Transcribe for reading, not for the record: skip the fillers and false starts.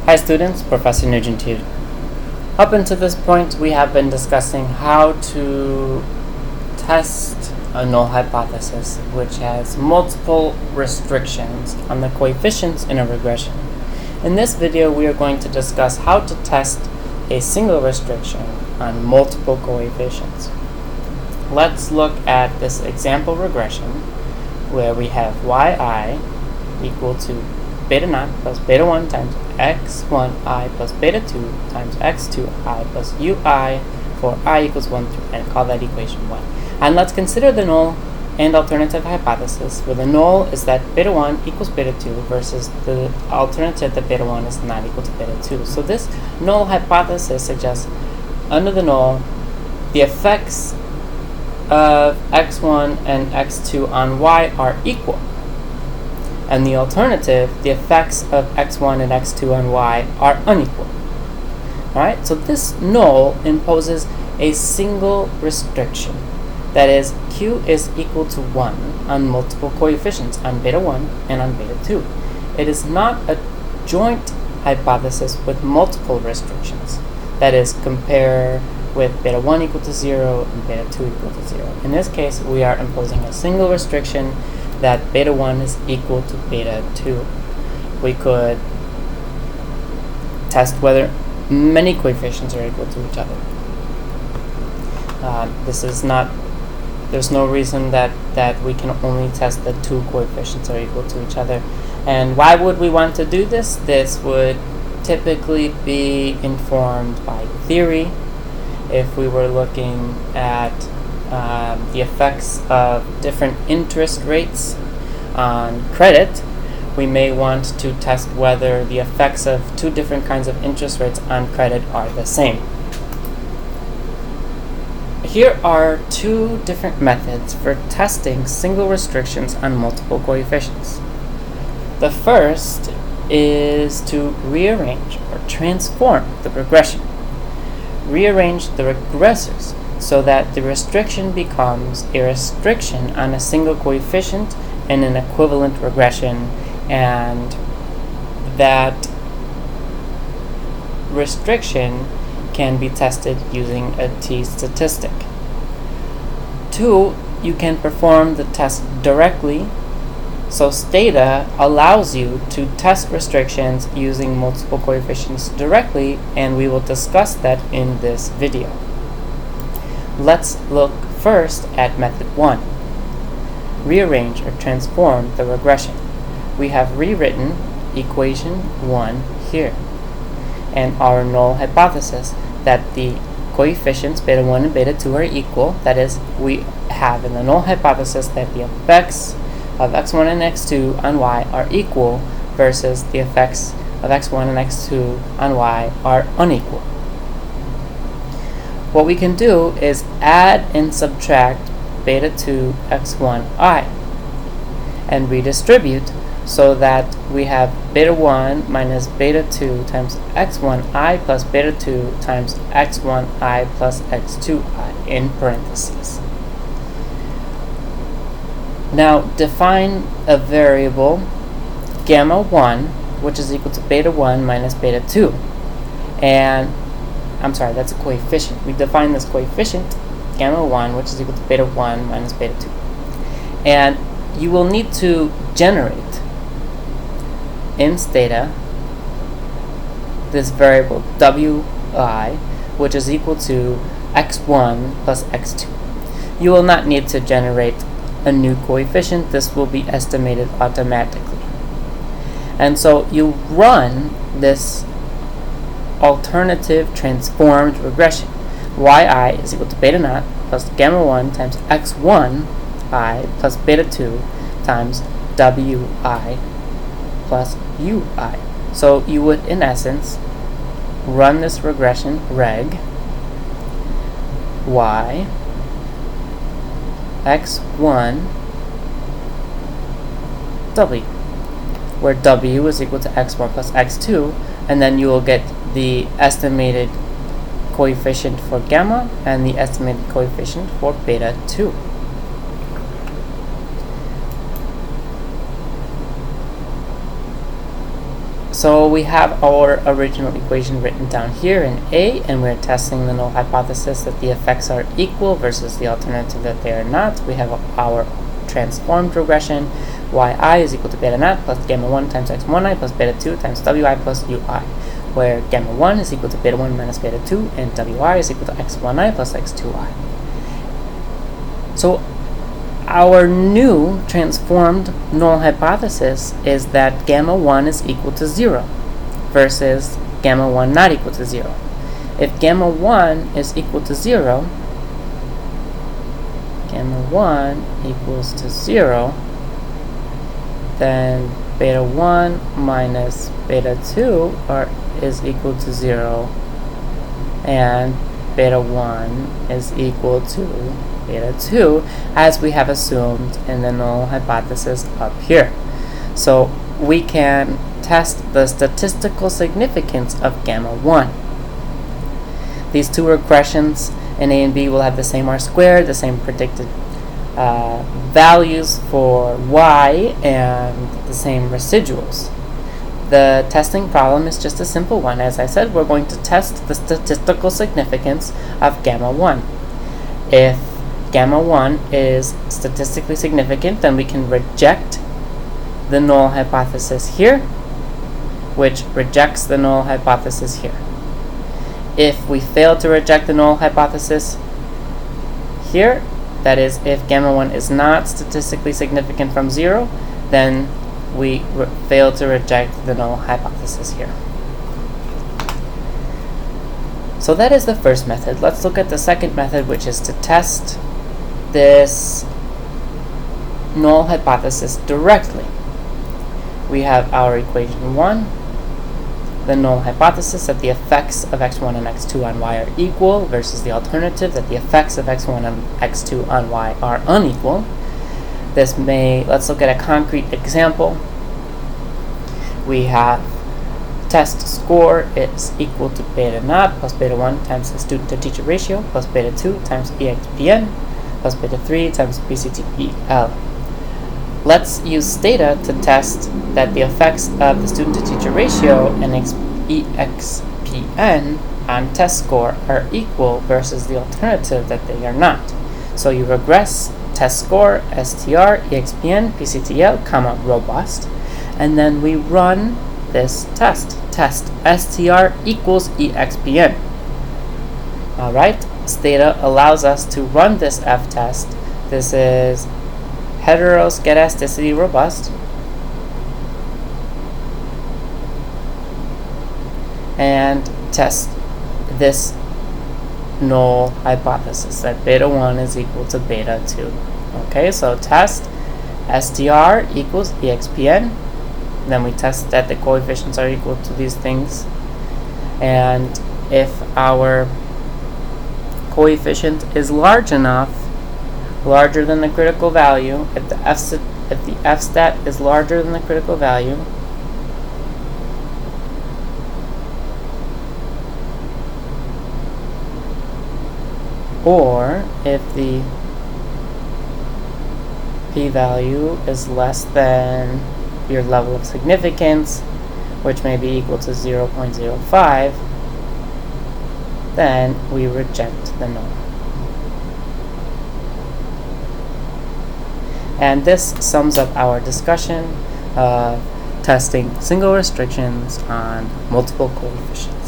Hi students, Professor Nugent here. Up until this point, we have been discussing how to test a null hypothesis which has multiple restrictions on the coefficients in a regression. In this video, we are going to discuss how to test a single restriction on multiple coefficients. Let's look at this example regression where we have yi equal to beta naught plus beta 1 times x1i plus beta 2 times x2i plus ui for I equals 1 through n. Call that equation 1. And let's consider the null and alternative hypothesis, where the null is that beta 1 equals beta 2 versus the alternative that beta 1 is not equal to beta 2. So this null hypothesis suggests under the null the effects of x1 and x2 on y are equal. And the alternative, the effects of x1 and x2 on y are unequal. Alright, so this null imposes a single restriction. That is, q is equal to 1 on multiple coefficients, on beta 1 and on beta 2. It is not a joint hypothesis with multiple restrictions. That is, compare with beta 1 equal to 0 and beta 2 equal to 0. In this case, we are imposing a single restriction that beta 1 is equal to beta 2. We could test whether many coefficients are equal to each other. There's no reason that we can only test that two coefficients are equal to each other. And why would we want to do this? This would typically be informed by theory. If we were looking at the effects of different interest rates on credit, we may want to test whether the effects of two different kinds of interest rates on credit are the same. Here are two different methods for testing single restrictions on multiple coefficients. The first is to rearrange or transform the regression. Rearrange the regressors so that the restriction becomes a restriction on a single coefficient in an equivalent regression, and that restriction can be tested using a t-statistic. 2, you can perform the test directly. So Stata allows you to test restrictions using multiple coefficients directly, and we will discuss that in this video. Let's look first at method 1. Rearrange or transform the regression. We have rewritten equation 1 here, and our null hypothesis that the coefficients beta 1 and beta 2 are equal. That is, we have in the null hypothesis that the effects of x1 and x2 on y are equal versus the effects of x1 and x2 on y are unequal. What we can do is add and subtract beta 2 x1i and redistribute so that we have beta 1 minus beta 2 times x1i plus beta 2 times x1i plus x2i in parentheses. Now define a variable gamma 1, which is equal to beta 1 minus beta 2. And that's a coefficient. We define this coefficient, gamma 1, which is equal to beta 1 minus beta 2. And you will need to generate in Stata this variable wi, which is equal to x1 plus x2. You will not need to generate a new coefficient. This will be estimated automatically. And so you run this alternative transformed regression. yi is equal to beta naught plus gamma 1 times x1i plus beta 2 times wi plus ui. So you would, in essence, run this regression reg y x1 w, where w is equal to x1 plus x2, and then you will get the estimated coefficient for gamma and the estimated coefficient for beta 2. So we have our original equation written down here in A, and we're testing the null hypothesis that the effects are equal versus the alternative that they are not. We have our transformed regression. Yi is equal to beta naught plus gamma 1 times x1i plus beta 2 times wi plus ui, where gamma 1 is equal to beta 1 minus beta 2, and wi is equal to x1i plus x2i. So our new transformed null hypothesis is that gamma 1 is equal to 0 versus gamma 1 not equal to 0. If gamma 1 is equal to 0, gamma 1 equals to 0, then beta 1 minus beta 2 is equal to 0, and beta 1 is equal to beta 2, as we have assumed in the null hypothesis up here. So we can test the statistical significance of gamma 1. These two regressions in A and B will have the same R squared, the same predicted values for y, and the same residuals. The testing problem is just a simple one. As I said, we're going to test the statistical significance of gamma 1. If gamma 1 is statistically significant, then we can reject the null hypothesis here, which rejects the null hypothesis here. If we fail to reject the null hypothesis here, that is, if gamma 1 is not statistically significant from 0, then we fail to reject the null hypothesis here. So that is the first method. Let's look at the second method, which is to test this null hypothesis directly. We have our equation 1, the null hypothesis that the effects of x1 and x2 on y are equal versus the alternative that the effects of x1 and x2 on y are unequal. Let's look at a concrete example. We have test score is equal to beta naught plus beta 1 times the student to teacher ratio plus beta 2 times EXPN plus beta 3 times PCTEL. Let's use Stata to test that the effects of the student to teacher ratio and EXPN on test score are equal versus the alternative that they are not. So you regress test score, STR, EXPN, PCTL, comma, robust, and then we run this test. Test STR equals EXPN. Alright, Stata allows us to run this F-test. This is heteroskedasticity robust, and test this null hypothesis that beta 1 is equal to beta 2. Okay, so test STR equals EXPN. Then we test that the coefficients are equal to these things, and if our coefficient is large enough, larger than the critical value, if the f-stat is larger than the critical value, or if the p-value is less than your level of significance, which may be equal to 0.05, then we reject the null. And this sums up our discussion of testing single restrictions on multiple coefficients.